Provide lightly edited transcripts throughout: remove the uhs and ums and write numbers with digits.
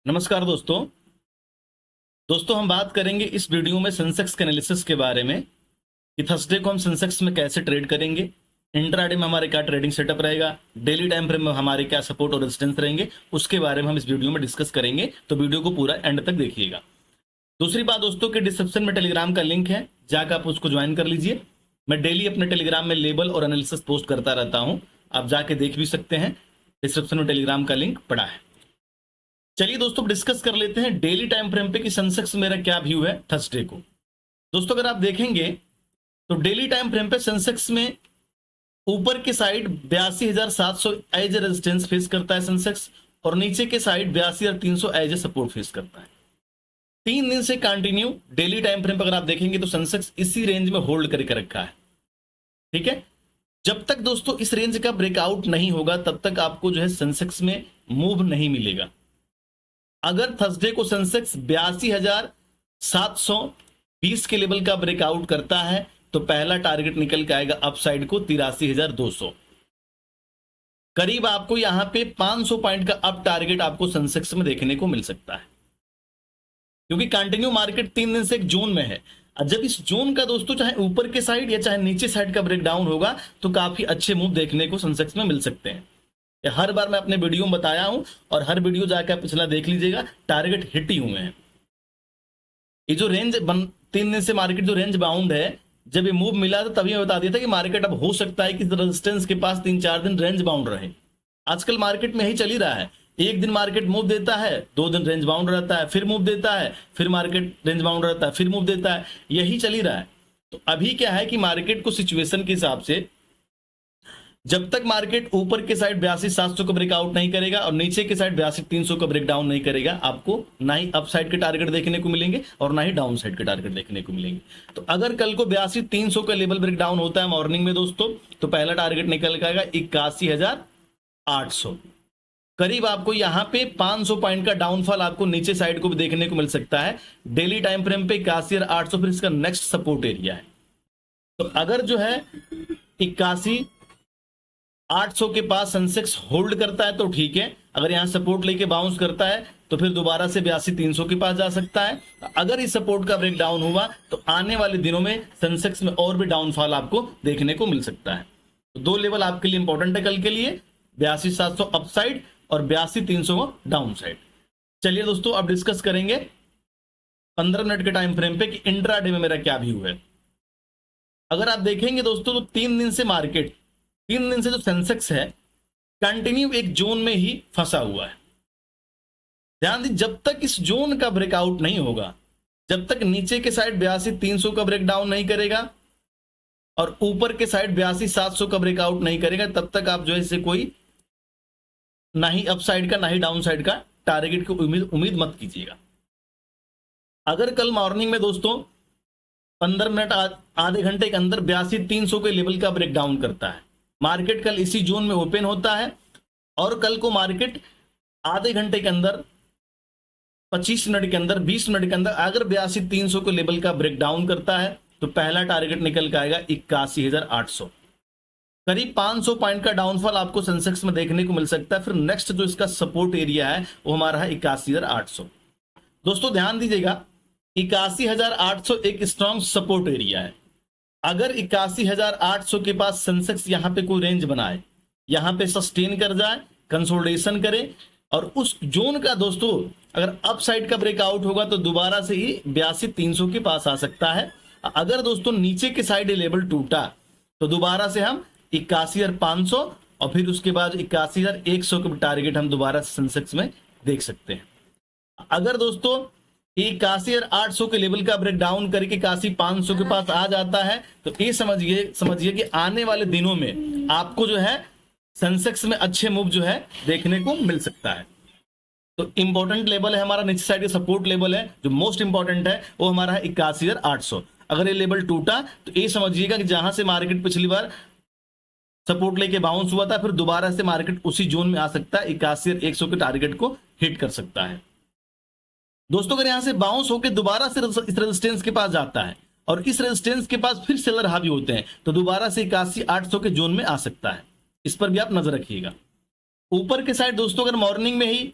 नमस्कार दोस्तों। हम बात करेंगे इस वीडियो में सेंसेक्स के एनालिसिस के बारे में कि थर्सडे को हम सेंसेक्स में कैसे ट्रेड करेंगे, इंट्राडे में हमारे क्या ट्रेडिंग सेटअप रहेगा, डेली टाइम फ्रेम में हमारे क्या सपोर्ट और रेजिस्टेंस रहेंगे, उसके बारे में हम इस वीडियो में डिस्कस करेंगे। तो वीडियो को पूरा एंड तक देखिएगा। दूसरी बात दोस्तों कि डिस्क्रिप्शन में टेलीग्राम का लिंक है, जाकर आप उसको ज्वाइन कर लीजिए। मैं डेली अपने टेलीग्राम में लेबल और एनालिसिस पोस्ट करता रहता हूँ, आप जाके देख भी सकते हैं। डिस्क्रिप्शन में टेलीग्राम का लिंक पड़ा है। चलिए दोस्तों डिस्कस कर लेते हैं डेली टाइम फ्रेम पे कि सेंसेक्स मेरा क्या व्यू है थर्सडे को। दोस्तों अगर आप देखेंगे तो डेली टाइम फ्रेम पे सेंसेक्स में ऊपर के side 82,700 as a resistance face करता है सेंसेक्स, और नीचे के side 82,300 as a support face करता है। 3 दिन से कंटिन्यू डेली टाइम फ्रेम पर अगर आप देखेंगे तो सेंसेक्स इसी रेंज में होल्ड करके रखा है। ठीक है, जब तक दोस्तों इस रेंज का ब्रेकआउट नहीं होगा तब तक आपको जो है सेंसेक्स में मूव नहीं मिलेगा। अगर थर्सडे को सेंसेक्स 82,720 के लेवल का ब्रेकआउट करता है तो पहला टारगेट निकल के आएगा अपसाइड को 83,200। करीब आपको यहां पे 500 पॉइंट का अप टारगेट आपको सेंसेक्स में देखने को मिल सकता है, क्योंकि कंटिन्यू मार्केट 3 दिन से एक जोन में है। और जब इस जोन का दोस्तों चाहे ऊपर के साइड या चाहे नीचे साइड का ब्रेकडाउन होगा तो काफी अच्छे मूव देखने को सेंसेक्स में मिल सकते हैं। हर बार मैं अपने वीडियो में बताया हूं और हर वीडियो जाकर पिछला देख लीजिएगा, टारगेट हिट ही हुए हैं। ये जो रेंज 3 दिन से मार्केट जो रेंज बाउंड है, जब ये मूव मिला था तभी मैं बता दिया था कि मार्केट अब हो सकता है कि रेजिस्टेंस के पास 3-4 दिन रेंज बाउंड रहे। आजकल मार्केट में यही चल ही रहा है, एक दिन मार्केट मूव देता है, 2 दिन रेंज बाउंड रहता है, फिर मूव देता है, फिर मार्केट रेंज बाउंड रहता है, फिर मूव देता है, यही चल ही रहा है। तो अभी क्या है कि मार्केट को सिचुएशन के हिसाब से जब तक मार्केट ऊपर के साइड 82,700 का ब्रेकआउट नहीं करेगा और नीचे के साइड 82,300 का ब्रेकडाउन नहीं करेगा, आपको ना ही अप साइड के टारगेट देखने को मिलेंगे और ना ही डाउन साइड के टारगेट देखने को मिलेंगे। तो अगर कल को 82,300 का लेवल ब्रेकडाउन होता है मॉर्निंग में दोस्तों, तो पहला टारगेट निकल के आएगा 81,800। करीब आपको यहां पे 500 पॉइंट का डाउनफॉल आपको नीचे साइड को भी देखने को मिल सकता है। डेली टाइम फ्रेम पे 81,800 फिर इसका नेक्स्ट सपोर्ट एरिया है। तो अगर जो है 81,800 के पास सेंसेक्स होल्ड करता है तो ठीक है, अगर यहां सपोर्ट लेके बाउंस करता है तो फिर दोबारा से 82,300 के पास जा सकता है। अगर इस सपोर्ट का ब्रेक डाउन हुआ तो आने वाले दिनों में सेंसेक्स में और भी डाउनफॉल आपको देखने को मिल सकता है। तो 2 लेवल आपके लिए इंपॉर्टेंट है कल के लिए, 82,700 अपसाइड और 82,300 डाउन साइड। चलिए दोस्तों अब डिस्कस करेंगे 15 मिनट के टाइम फ्रेम पे कि इंट्राडे में मेरा क्या व्यू है। अगर आप देखेंगे दोस्तों तो 3 दिन से मार्केट, 3 दिन से जो सेंसेक्स है कंटिन्यू एक जोन में ही फंसा हुआ है। ध्यान दीजिए, जब तक इस जोन का ब्रेकआउट नहीं होगा, जब तक नीचे के साइड 82,300 का ब्रेकडाउन नहीं करेगा और ऊपर के साइड 82,700 का ब्रेकआउट नहीं करेगा, तब तक आप जो है इसे कोई ना ही अपसाइड का ना ही डाउन साइड का टारगेट की उम्मीद मत कीजिएगा। अगर कल मॉर्निंग में दोस्तों 15 मिनट आधे घंटे के अंदर 82,300 के लेवल का ब्रेकडाउन करता है, मार्केट कल इसी जोन में ओपन होता है और कल को मार्केट आधे घंटे के अंदर, 25 मिनट के अंदर, 20 मिनट के अंदर अगर 82,300 के लेवल का ब्रेकडाउन करता है तो पहला टारगेट निकल के आएगा 81,800। करीब 500 पॉइंट का डाउनफॉल आपको सेंसेक्स में देखने को मिल सकता है। फिर नेक्स्ट जो इसका सपोर्ट एरिया है वो हमारा है 81,800। दोस्तों ध्यान दीजिएगा, 81,800 एक स्ट्रॉन्ग सपोर्ट एरिया है। अगर 81,800 के पास सेंसेक्स यहां पे कोई रेंज बनाए, यहां पे सस्टेन कर जाए, कंसोलिडेशन करे और उस जोन का दोस्तों अगर अप साइड का ब्रेकआउट होगा तो दोबारा से ही 82,300 के पास आ सकता है। अगर दोस्तों नीचे के साइड लेवल टूटा तो दोबारा से हम 81,500 और फिर उसके बाद 81,100 के टारगेट हम दोबारा सेंसेक्स में देख सकते हैं। अगर दोस्तों 81,800 के लेवल का ब्रेक डाउन करके 81,500 के पास आ जाता है तो ये समझिए कि आने वाले दिनों में आपको जो है सेंसेक्स में अच्छे मूव जो है देखने को मिल सकता है। तो इंपॉर्टेंट लेवल है हमारा नीचे साइड का सपोर्ट लेवल है, जो मोस्ट इंपॉर्टेंट है वो हमारा है 81,800। अगर ये लेवल टूटा तो ये समझिएगा कि जहां से मार्केट पिछली बार सपोर्ट लेके बाउंस हुआ था, फिर दोबारा से मार्केट उसी जोन में आ सकता है, 81,100 के टारगेट को हिट कर सकता है। दोस्तों अगर यहां से बाउंस होकर दोबारा से इस रेजिस्टेंस के पास जाता है और इस रेजिस्टेंस के पास फिर सेलर हावी होते हैं तो दोबारा से 81,800 के जोन में आ सकता है। इस पर भी आप नजर रखिएगा। ऊपर के साइड दोस्तों अगर मॉर्निंग में ही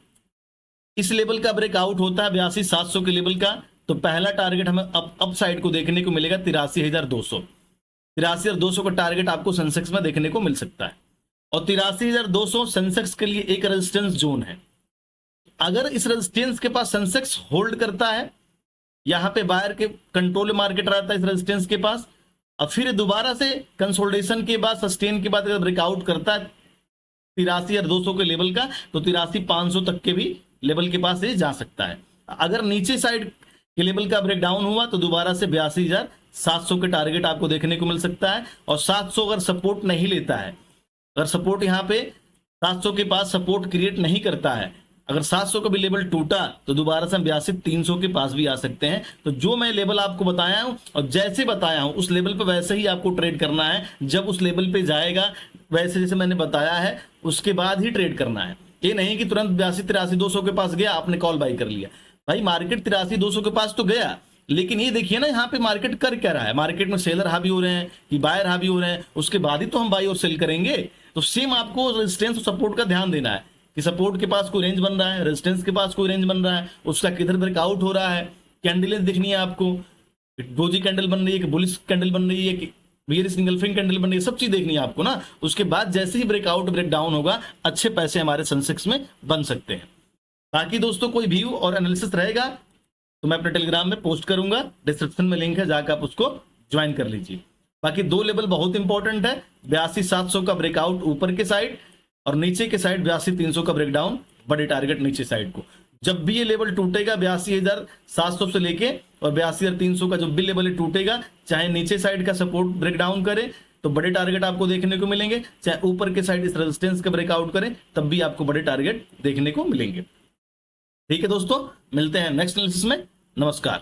इस लेवल का ब्रेकआउट होता है 82,700 के लेवल का, तो पहला टारगेट हमें अप साइड को देखने को मिलेगा 83,200। 83,200 का टारगेट आपको सेंसेक्स में देखने को मिल सकता है, और 83,200 सेंसेक्स के लिए एक रेजिस्टेंस जोन है। अगर इस रेजिस्टेंस के पास सेंसेक्स होल्ड करता है, यहां पे बायर के कंट्रोल मार्केट रहता है इस रेजिस्टेंस के पास, और फिर दोबारा से कंसोलिडेशन के बाद, सस्टेन के बाद अगर ब्रेकआउट करता है 83,200 के लेवल का, तो 83,500 तक के भी लेवल के पास ये जा सकता है। अगर नीचे साइड के लेवल का ब्रेकडाउन हुआ तो दोबारा से 82,700 के टारगेट आपको देखने को मिल सकता है। और 700 अगर सपोर्ट नहीं लेता है, अगर सपोर्ट यहाँ पे 700 के पास सपोर्ट क्रिएट नहीं करता है, अगर 700 का भी लेवल टूटा तो दोबारा से हम 82,300 के पास भी आ सकते हैं। तो जो मैं लेवल आपको बताया हूं और जैसे बताया हूं उस लेवल पे वैसे ही आपको ट्रेड करना है। जब उस लेवल पे जाएगा वैसे जैसे मैंने बताया है उसके बाद ही ट्रेड करना है। ये नहीं कि तुरंत 82,200 के पास गया आपने कॉल बाई कर लिया। भाई मार्केट 83,200 के पास तो गया, लेकिन ये देखिए ना यहाँ पे मार्केट कर क्या रहा है, मार्केट में सेलर हावी हो रहे हैं कि बायर हावी हो रहे हैं, उसके बाद ही तो हम बाई और सेल करेंगे। तो सेम आपको रेजिस्टेंस और सपोर्ट का ध्यान देना है कि सपोर्ट के पास कोई रेंज बन रहा है, रेजिस्टेंस के पास कोई रेंज बन रहा है, उसका किधर ब्रेकआउट हो रहा है, कैंडलें दिखनी है आपको, डोजी कैंडल बन रही है कि बुलिश कैंडल बन रही है कि बियरिश इंगल्फिंग कैंडल बन रही है, सब चीज देखनी है आपको ना। उसके बाद जैसे ही ब्रेकआउट ब्रेकडाउन होगा अच्छे पैसे हमारे सेंसेक्स में बन सकते हैं। बाकी दोस्तों कोई व्यू और एनालिसिस रहेगा तो मैं अपने टेलीग्राम में पोस्ट करूंगा, डिस्क्रिप्शन में लिंक है, जाकर आप उसको ज्वाइन कर लीजिए। बाकी दो लेवल बहुत इंपॉर्टेंट है, 82,700 का ब्रेकआउट ऊपर के साइड और नीचे के साइड 82,300 का ब्रेकडाउन, बड़े टारगेट नीचे साइड को। जब भी ये लेवल टूटेगा 82,700 से लेके और 82,300 का जो भी लेवल टूटेगा, चाहे नीचे साइड का सपोर्ट ब्रेकडाउन करे तो बड़े टारगेट आपको देखने को मिलेंगे, चाहे ऊपर के साइड इस रेजिस्टेंस का ब्रेकआउट करे तब भी आपको बड़े टारगेट देखने को मिलेंगे। ठीक है दोस्तों, मिलते हैं नेक्स्ट एनालिसिस में। नमस्कार।